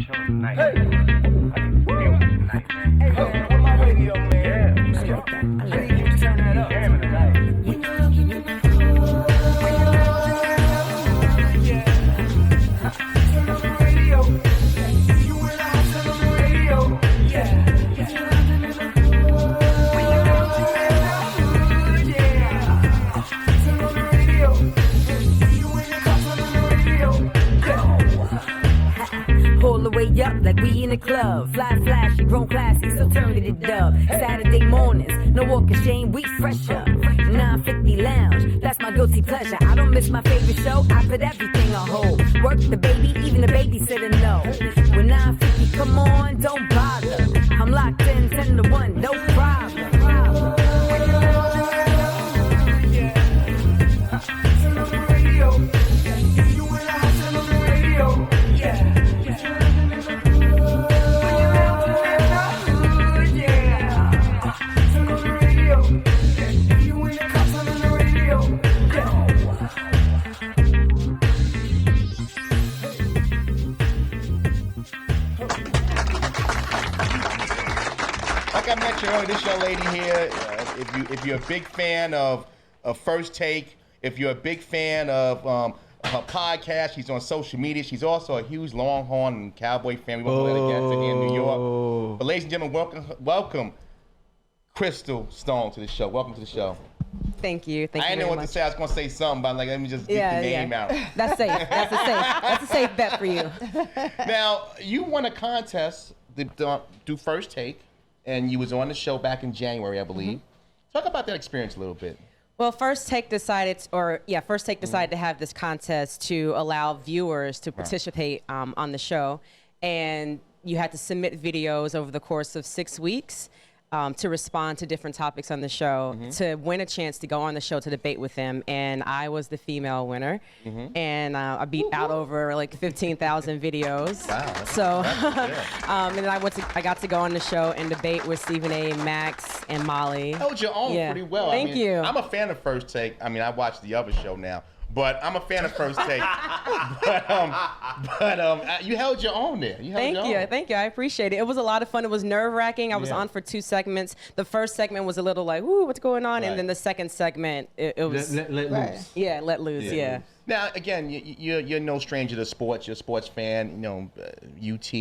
tonight. Hey, I can feel it tonight, man. Hey, man, where my radio, man? Yeah, let's go. I need you to turn that up. Jamming tonight. Turn on the radio. You and I turn on the radio. Yeah. All the way up like we in the club. Fly flashy, grown classy, so turn it to dub. Saturday mornings, no walk of shame, we fresh up. 950 lounge, that's my guilty pleasure. I don't miss my favorite show, I put everything on hold. Work the baby, even the babysitter know. When 950 come on, don't bother. I'm locked in 10 to 1, no problem. Turn on the radio. You and I turn on the radio. Yeah. Like I mentioned earlier, this young lady here, if you're a big fan of First Take, if you're a big fan of her podcast, she's on social media. She's also a huge Longhorn and Cowboy fan. We won't let her get here in New York. But ladies and gentlemen, welcome Chrystal Stone to the show. Welcome to the show. Thank you. Thank you. I didn't know what to say. I was going to say something, but I'm like, let me just get the name out. That's safe. That's a safe bet for you. Now, you won a contest to do First Take, and you was on the show back in January, I believe. Talk about that experience a little bit. Well, First Take decided to have this contest to allow viewers to participate on the show, and you had to submit videos over the course of 6 weeks. To respond to different topics on the show, to win a chance to go on the show to debate with them, and I was the female winner, and I beat out over like 15,000 videos. Wow. So, and then I got to go on the show and debate with Stephen A., Max, and Molly. Held your own pretty well. Thank you. I'm a fan of First Take. I mean, I watch the other show now, but I'm a fan of First Take. but you held your own there. Thank you. I appreciate it. It was a lot of fun. It was nerve-wracking. I was on for 2 segments. The first segment was a little like, ooh, what's going on? Right. And then the second segment, it was... Let loose. Yeah, let loose, yeah. Now, again, you're no stranger to sports. You're a sports fan, you know, UT,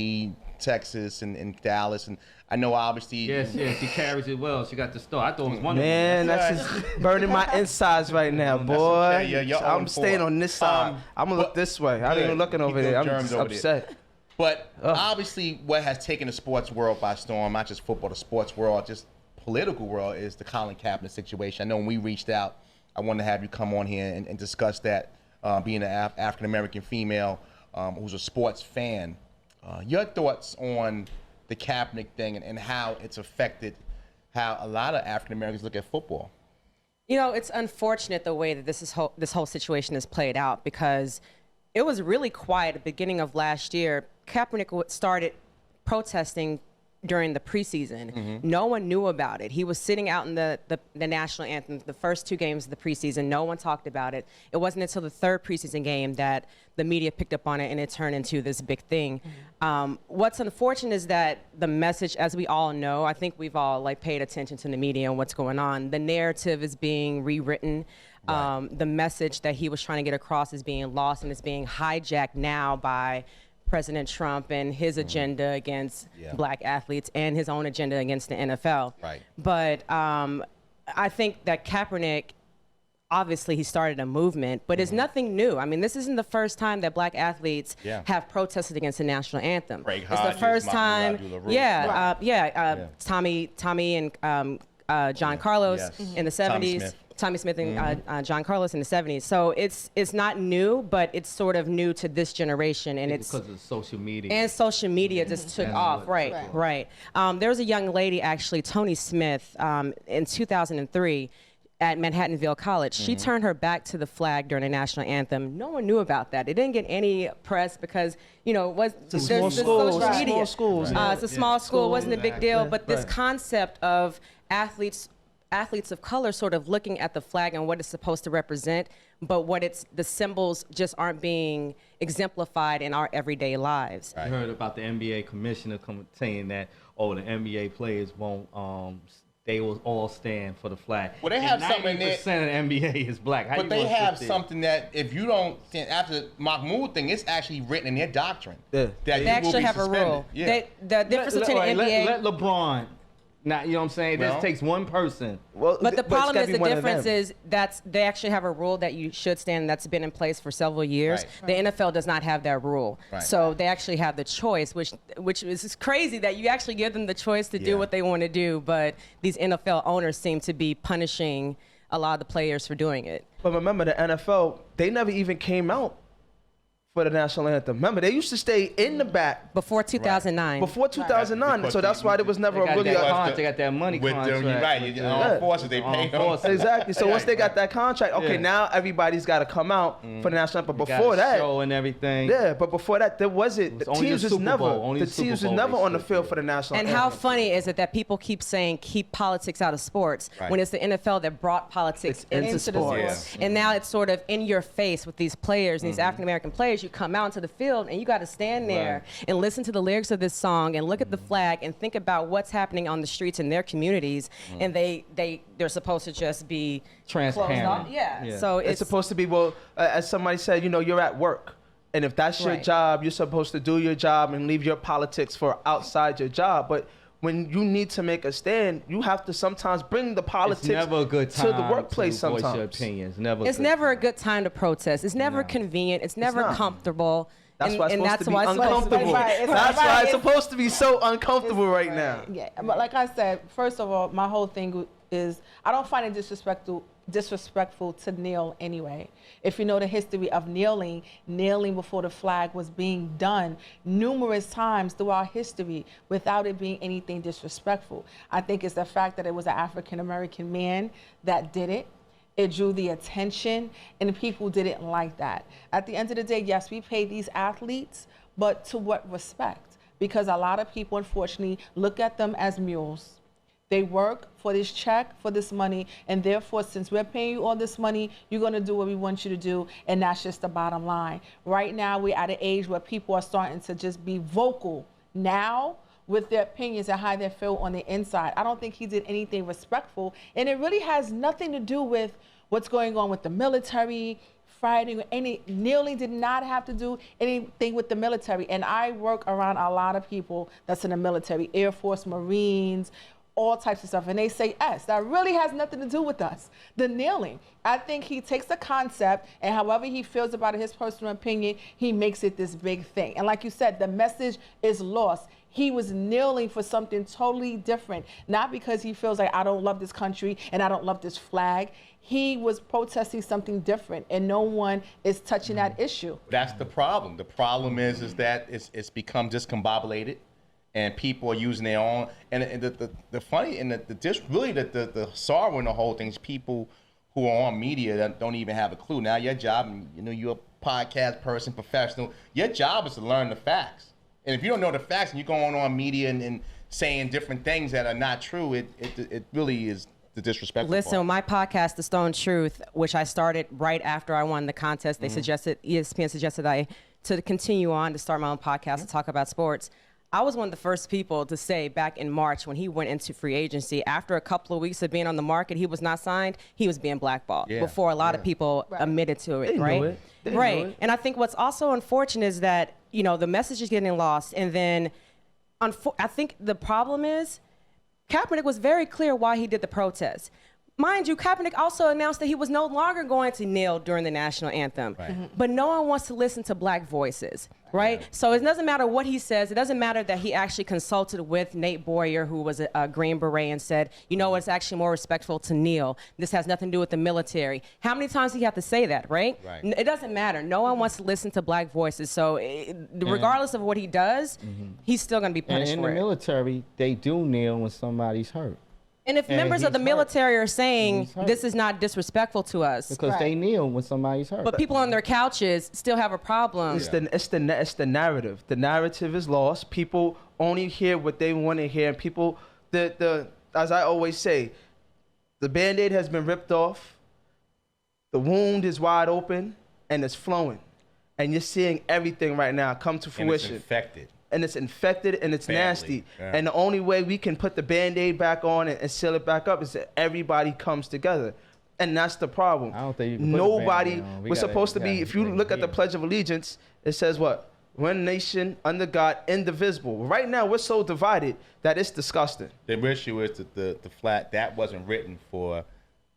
Texas, and Dallas, and I know obviously... Yes, she carries it well. She got the star. I thought it was wonderful. Man, that's just burning my insides right now, boy. Okay. Yeah, I'm staying on this side. I'm going to look this way. I ain't even looking over there. I'm just upset. But obviously what has taken the sports world by storm, not just football, the sports world, just political world, is the Colin Kaepernick situation. I know when we reached out, I wanted to have you come on here and discuss that, being an African-American female who's a sports fan. Your thoughts on the Kaepernick thing and how it's affected how a lot of African-Americans look at football? You know, it's unfortunate the way that this whole situation has played out, because it was really quiet at the beginning of last year. Kaepernick started protesting during the preseason. No one knew about it. He was sitting out in the national anthem the first 2 games of the preseason. No one talked about it. It wasn't until the 3rd preseason game that the media picked up on it and it turned into this big thing. What's unfortunate is that the message, as we all know, I think we've all paid attention to the media and what's going on. The narrative is being rewritten. Right. The message that he was trying to get across is being lost, and it's being hijacked now by President Trump and his agenda against black athletes and his own agenda against the NFL. Right. But I think that Kaepernick, obviously he started a movement, but it's nothing new. I mean, this isn't the first time that black athletes have protested against the national anthem. Craig it's Hodges, the first time, Tommy and John Carlos in the 70s. Tommy Smith and John Carlos in the 70s. So it's not new, but it's sort of new to this generation, and it's because of social media. And social media just took off. Right. There was a young lady, actually, Tony Smith, in 2003 at Manhattanville College. She turned her back to the flag during the national anthem. No one knew about that. It didn't get any press because, you know, it's a small school. It's a small school. It wasn't a big deal. But this concept of athletes of color sort of looking at the flag and what it's supposed to represent but the symbols just aren't being exemplified in our everyday lives. I heard about the NBA commissioner saying that, the NBA players won't, they will all stand for the flag. Well, they have something in there. 90% of the NBA is black. How But you they gonna have sit there? something that if you don't, after Mahmoud thing, it's actually written in their doctrine. Yeah. That They you will actually be have a suspended. rule. Yeah. The difference between the NBA. Let LeBron. Now, you know what I'm saying? Well, This takes one person. Well, But the it's problem gotta is be the one of difference them. is they actually have a rule that you should stand that's been in place for several years. Right. The NFL does not have that rule. Right. So they actually have the choice, which is crazy that you actually give them the choice to Yeah. do what they want to do, but these NFL owners seem to be punishing a lot of the players for doing it. But remember, the NFL, they never even came out for the national anthem. Remember, they used to stay in the back Before 2009. before 2009, Because so that's why there was never a really They got that money with contract. them, right? with You the- know, armed forces, they Armed pay them. forces. Exactly. So once they got that contract, okay, Yeah. now everybody's got to come out for the national anthem. But Got before a that, show and everything. yeah, but before that, there wasn't. It was The only teams the was Super never. Bowl. Only The the Super teams was Bowl never they on the stood field for. for the national And anthem. how funny is it that people keep saying keep politics out of sports Right. when it's the NFL that brought politics into into the sports. sports. And now it's sort of in your face with these players and these Mm-hmm. African American players. You come out into the field and you got to stand there and listen to the lyrics of this song and look at the flag and think about what's happening on the streets in their communities. And they're supposed to just be Transparent. closed off. Yeah. Yeah. So It's supposed to be, well, as somebody said, you're at work. And if that's your Right. job, you're supposed to do your job and leave your politics for outside your job. But when you need to make a stand, you have to sometimes bring the politics It's never a good time to the workplace to voice your sometimes. opinions. it's never a good time to protest. It's never convenient. It's never not. comfortable. That's why it's supposed to be it's uncomfortable. Right, it's That's right. why it's It's- supposed to be so uncomfortable right now. Yeah, but like I said, first of all, my whole thing is I don't find it disrespectful to kneel anyway. If you know the history of kneeling before the flag was being done numerous times throughout history without it being anything disrespectful. I think it's the fact that it was an African American man that did it. It drew the attention, and people didn't like that. At the end of the day, yes, we pay these athletes, but to what respect? Because a lot of people, unfortunately, look at them as mules. They work for this check, for this money, and therefore, since we're paying you all this money, you're going to do what we want you to do, and that's just the bottom line. Right now, we're at an age where people are starting to just be vocal now with their opinions and how they feel on the inside. I don't think he did anything respectful, and it really has nothing to do with what's going on with the military, fighting, kneeling did not have to do anything with the military. And I work around a lot of people that's in the military, Air Force, Marines, all types of stuff. And they say, yes, that really has nothing to do with us. The kneeling. I think he takes a concept and however he feels about it, his personal opinion, he makes it this big thing. And like you said, the message is lost. He was kneeling for something totally different, not because he feels like I don't love this country and I don't love this flag. He was protesting something different, and no one is touching that issue. That's the problem. The problem is that it's become discombobulated, and people are using their own. And the funny and the sorrow in the whole thing is people who are on media that don't even have a clue. Now your job, you're a podcast person, professional. Your job is to learn the facts. And if you don't know the facts and you're going on media and saying different things that are not true, it really is the disrespectful Listen, part. my podcast, The Stone Truth, which I started right after I won the contest, they suggested, ESPN suggested to continue on to start my own podcast to talk about sports. I was one of the first people to say back in March when he went into free agency, after a couple of weeks of being on the market, he was not signed, he was being blackballed before a lot of people admitted to it, They knew right? it. They knew it. And I think what's also unfortunate is that, the message is getting lost. And then I think the problem is Kaepernick was very clear why he did the protest. Mind you, Kaepernick also announced that he was no longer going to kneel during the national anthem. But no one wants to listen to black voices, right? So it doesn't matter what he says. It doesn't matter that he actually consulted with Nate Boyer, who was a Green Beret, and said, it's actually more respectful to kneel. This has nothing to do with the military. How many times do you have to say that, right? It doesn't matter. No one wants to listen to black voices. So regardless of what he does, he's still going to be punished And in for the it. military, they do kneel when somebody's hurt. And if members of the he's military are saying He's hurt. this is not disrespectful to us, Because they kneel when somebody's hurt. but people on their couches still have a problem. It's the narrative. The narrative is lost. People only hear what they want to hear. And people, as I always say, the Band-Aid has been ripped off. The wound is wide open and it's flowing. And you're seeing everything right now come to And it's fruition. infected. And it's infected and it's Badly, nasty. yeah. And the only way we can put the Band-Aid back on and seal it back up is that everybody comes together. And that's the problem. I don't think you can put the Nobody Band-Aid on. was supposed to be, if you look at the Pledge of Allegiance, it says what? One nation under God, indivisible. Right now, we're so divided that it's disgusting. The issue is that the flat, that wasn't written for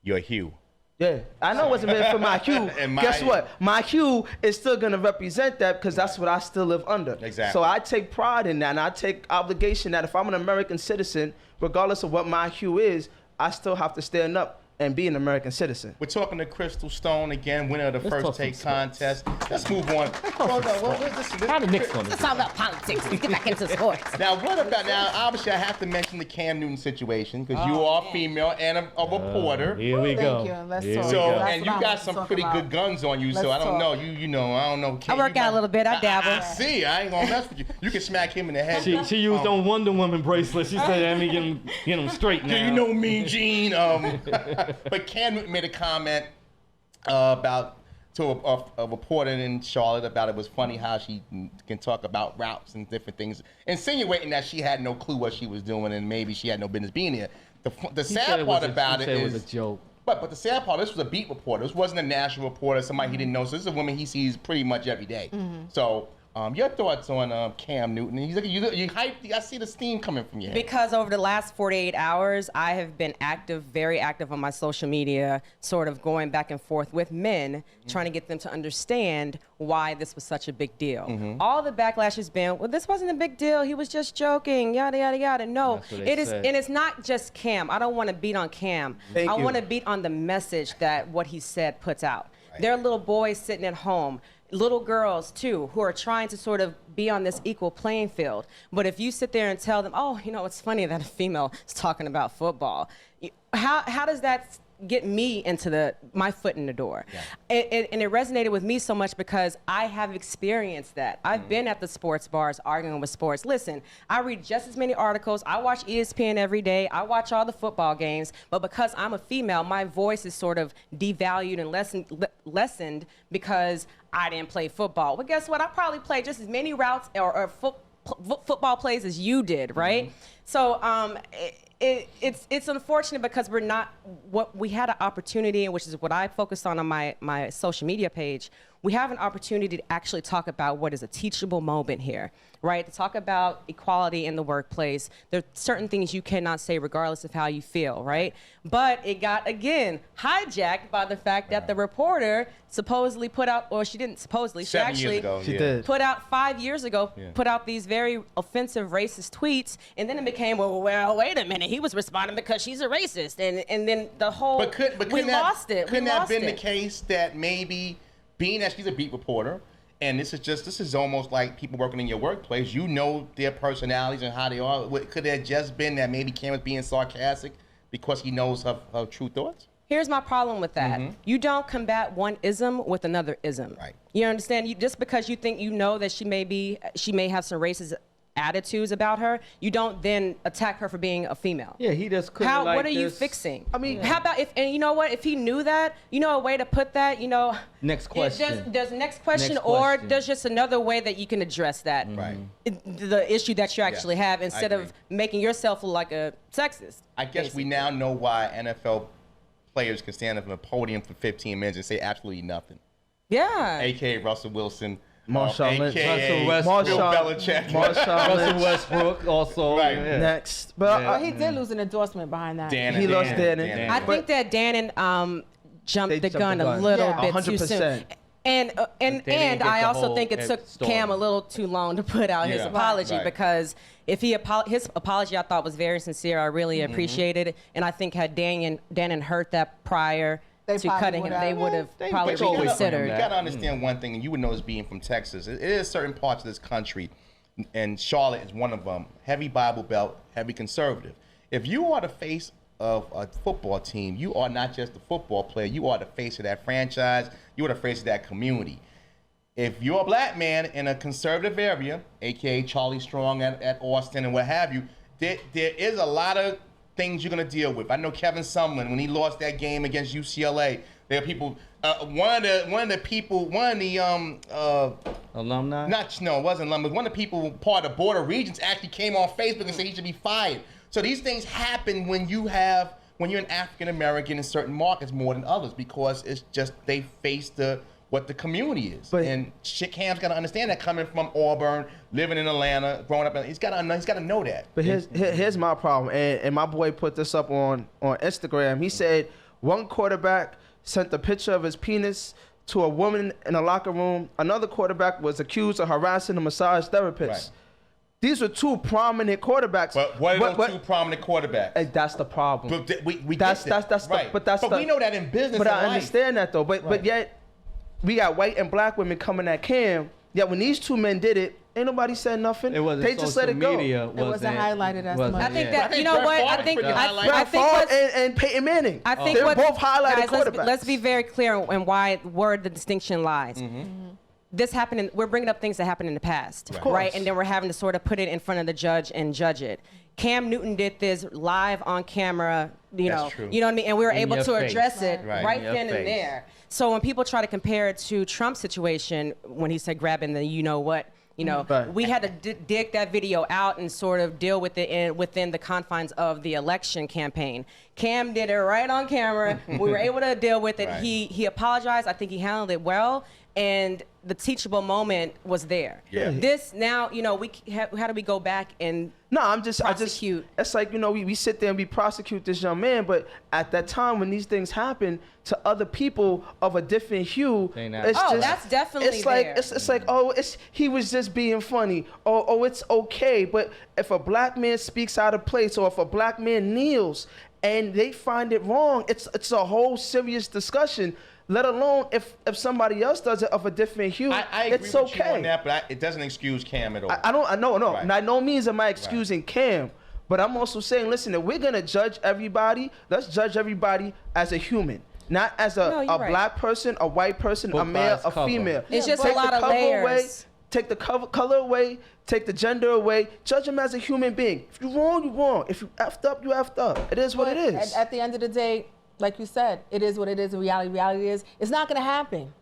your hue. Yeah, I know it wasn't meant for my hue. And my Guess hue. what? My hue is still gonna represent that because that's what I still live under. Exactly. So I take pride in that, and I take obligation that if I'm an American citizen, regardless of what my hue is, I still have to stand up and be an American citizen. We're talking to Chrystal Stone again, winner of the Let's First talk some Take sports. contest. Let's move on. Hold on, How the Knicks gonna It's do? all about politics. Let's get back into sports. Now, what about now? Obviously, I have to mention the Cam Newton situation because you are female and a reporter. Here we go. Thank you. Let's Here talk. we So, go. That's and what you I got want to some talk pretty about. good guns on you. So Let's I don't know. talk. You know, I don't know. I work out a little bit. I dabble. I see. I ain't gonna mess with you. You can smack him in the head. She used them Wonder Woman bracelets. She said, "Let me get them straight now." Do you know Mean Gene? But Cam Newton made a comment about to a reporter in Charlotte about it was funny how she can talk about routes and different things, insinuating that she had no clue what she was doing and maybe she had no business being here. The He said sad it was part a- about he it said is, was a joke. but the sad part, this was a beat reporter. This wasn't a national reporter, somebody he didn't know. So this is a woman he sees pretty much every day. So your thoughts on Cam Newton? He's like, you hyped. I see the steam coming from your head. Because over the last 48 hours, I have been active, very active on my social media, sort of going back and forth with men, trying to get them to understand why this was such a big deal. All the backlash has been, well, this wasn't a big deal. He was just joking, yada, yada, yada. No, That's what they it is, said. and it's not just Cam. I don't want to beat on Cam. Thank I you. want to beat on the message that what he said puts out. There are little boys sitting at home, little girls too, who are trying to sort of be on this equal playing field. But if you sit there and tell them, oh, you know, it's funny that a female is talking about football, how does that get me into my foot in the door? And it resonated with me so much because I have experienced that. I've been at the sports bars arguing with sports. Listen, I read just as many articles. I watch ESPN every day. I watch all the football games. But because I'm a female, my voice is sort of devalued and lessened because I didn't play football. Well, guess what? I probably played just as many routes or football plays as you did, right? So it's unfortunate because we had an opportunity, which is what I focused on my social media page. We have an opportunity to actually talk about what is a teachable moment here, right? To talk about equality in the workplace. There are certain things you cannot say regardless of how you feel, right? But it got, again, hijacked by the fact that the reporter supposedly put out, or she didn't supposedly, she 7 years actually ago, She yeah. did. put out 5 years ago, Yeah. put out these very offensive racist tweets, and then it became, well, wait a minute, he was responding because she's a racist, and then the whole, But we couldn't lost that, it. Couldn't we that lost have been it. the case that maybe, being that she's a beat reporter, and this is almost like people working in your workplace, you know their personalities and how they are. Could it have just been that maybe Cam was being sarcastic because he knows her true thoughts? Here's my problem with that. You don't combat one ism with another ism. Right. You understand? Just because you think you know that she may have some racist attitudes about her, you don't then attack her for being a female. Yeah, he just couldn't like What are you this. fixing? I mean, how about and you know what? If he knew that, you know a way to put that, Next question. Does next question, Next or question. there's just another way that you can address that. Right. The issue that you actually have instead agree. of making yourself look like a sexist. I guess basically. we now know why NFL players can stand up on a podium for 15 minutes and say absolutely nothing. Yeah. A.K.A. Russell Wilson. Marshawn Lynch. A.K.A. Russell Westbrook. Bill Marshawn- Belichick. Marshawn Russell Lynch. Westbrook also. Right. Yeah. Next. But Yeah. He did lose an endorsement behind that. He lost Dannon. I think that Dannon jumped They the jumped gun the a gun. little Yeah. bit too 100%. soon. And didn't get I the also whole think it took story. Cam a little too long to put out his Yeah. apology Right. because if his apology I thought was very sincere. I really appreciated it, and I think had Dannon heard that prior They to probably cutting him, would've. they would have They probably would always reconsidered. You got to understand one thing, and you would know this being from Texas. It is certain parts of this country, and Charlotte is one of them, heavy Bible Belt, heavy conservative. If you are the face of a football team, you are not just a football player. You are the face of that franchise. You are the face of that community. If you're a black man in a conservative area, a.k.a. Charlie Strong at Austin and what have you, there is a lot of things you're going to deal with. I know Kevin Sumlin, when he lost that game against UCLA, There are people. One of the Alumni? it wasn't alumni. One of the people part of the Board of Regents actually came on Facebook and said he should be fired. So these things happen when you're an African American in certain markets more than others, because it's just they face what the community is. And Cam's got to understand that, coming from Auburn, living in Atlanta, growing up, he's got to know that. But here's my problem, and my boy put this up on Instagram. He said one quarterback sent a picture of his penis to a woman in a locker room. Another quarterback was accused of harassing a massage therapist. Right. These are two prominent quarterbacks. But what are those two prominent quarterbacks? That's the problem. But we that's get that. right. But we know that in business. But and I life. understand that though. But yet we got white and black women coming at Cam. Yet when these two men did it, ain't nobody said nothing. It wasn't they just let it go. media. It wasn't highlighted as much. I think Yeah. that, you know what? I think Brett Favre and Peyton Manning. I think they're what, both highlighted guys, quarterbacks. let's be very clear on where the distinction lies. This happened. We're bringing up things that happened in the past, right? And then we're having to sort of put it in front of the judge and judge it. Cam Newton did this live on camera, you know what I mean? And we were able to address it right then and there. So when people try to compare it to Trump's situation, when he said grabbing the you know what, we had to dig that video out and sort of deal with it within the confines of the election campaign. Cam did it right on camera. We were able to deal with it. He apologized. I think he handled it well. And the teachable moment was there. Yeah. This now, how do we go back and prosecute? It's like, we sit there and we prosecute this young man, but at that time when these things happen to other people of a different hue, that's definitely there. It's like, he was just being funny. Oh, it's okay. But if a black man speaks out of place, or if a black man kneels and they find it wrong, it's a whole serious discussion. Let alone if somebody else does it of a different hue, I agree it's with okay. you on that, but it doesn't excuse Cam at all. I know. Right. By no means am I excusing Cam, but I'm also saying, listen, if we're gonna judge everybody, let's judge everybody as a human, not as a black person, a white person, a male, a female. It's just a lot of layers. Take the color away, take the gender away. Judge them as a human being. If you're wrong, you're wrong. If you effed up, you effed up. It is what it is. At the end of the day, like you said, it is what it is. Reality is, it's not going to happen.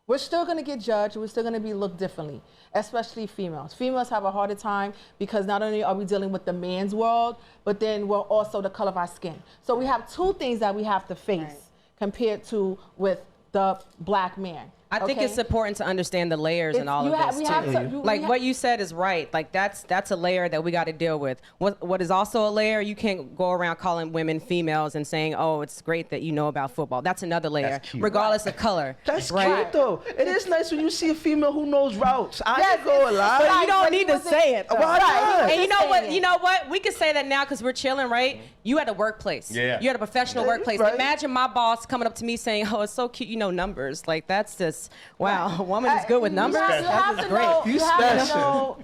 We're still going to get judged. We're still going to be looked differently, especially females. Females have a harder time because not only are we dealing with the man's world, but then we're also the color of our skin. So we have two things that we have to face compared to with the black man. I think it's important to understand the layers and all of this too. What you said is right. Like that's a layer that we got to deal with. What is also a layer? You can't go around calling women females and saying, "Oh, it's great that you know about football." That's another layer, regardless of color. That's cute though. It is nice when you see a female who knows routes. I go a lot, but you don't need to say it. Why not? And you know what? You know what? We can say that now because we're chilling, right? You at a workplace. Yeah. You at a professional workplace. Right. Imagine my boss coming up to me saying, "Oh, it's so cute. You know numbers." Like that's just wow. A woman is good with numbers. You have to know.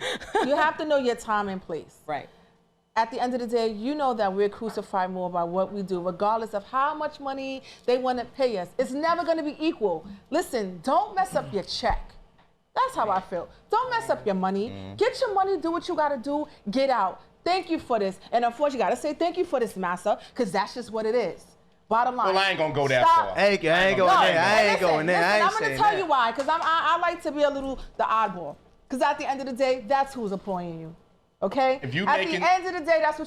You have to know your time and place. Right. At the end of the day, you know that we're crucified more by what we do, regardless of how much money they want to pay us. It's never going to be equal. Listen, don't mess up your check. That's how I feel. Don't mess up your money. Get your money, do what you got to do, get out. Thank you for this. And unfortunately, you got to say thank you for this, massa, because that's just what it is. Bottom line. Well, I ain't gonna go that far. I ain't going there. I'm gonna tell you why, because I like to be a little the oddball. Because at the end of the day, that's who's employing you. Okay? If you at the end of the day, that's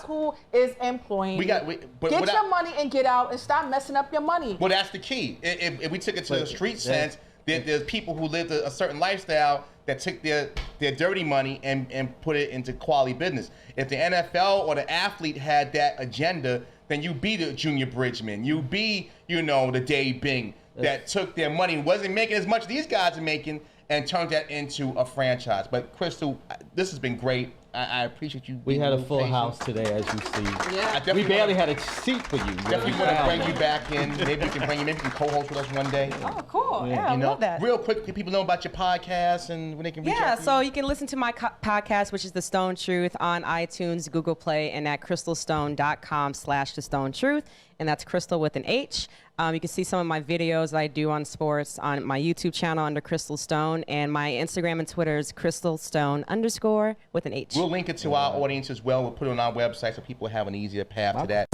who is employing you. Get your money and get out and stop messing up your money. Well, that's the key. If we took it to the street sense, there's people who lived a certain lifestyle that took their dirty money and put it into quality business. If the NFL or the athlete had that agenda, then you be the Junior Bridgman. You be, the Dave Bing that took their money, wasn't making as much as these guys are making, and turned that into a franchise. But Chrystal, this has been great. I appreciate you. We had a full house today, as you see. Yeah. We barely had a seat for you. Definitely want to bring you back in. Maybe we can bring you. Maybe you can co-host with us one day. Oh, cool. Yeah, I love that. Real quick, can people know about your podcast and when they can reach out to you? So you can listen to my podcast, which is The Stone Truth, on iTunes, Google Play, and at crystalstone.com/The Stone Truth. And that's Chrystal with an H. You can see some of my videos that I do on sports on my YouTube channel under Chrystal Stone, and my Instagram and Twitter is Chrystal Stone _ with an H. We'll link it to our audience as well. We'll put it on our website so people have an easier path to that.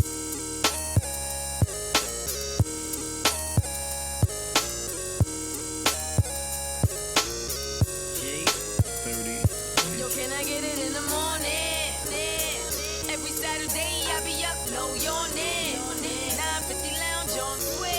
get it in the morning. Every Saturday I be up, no yawning. 950 lounge on Square.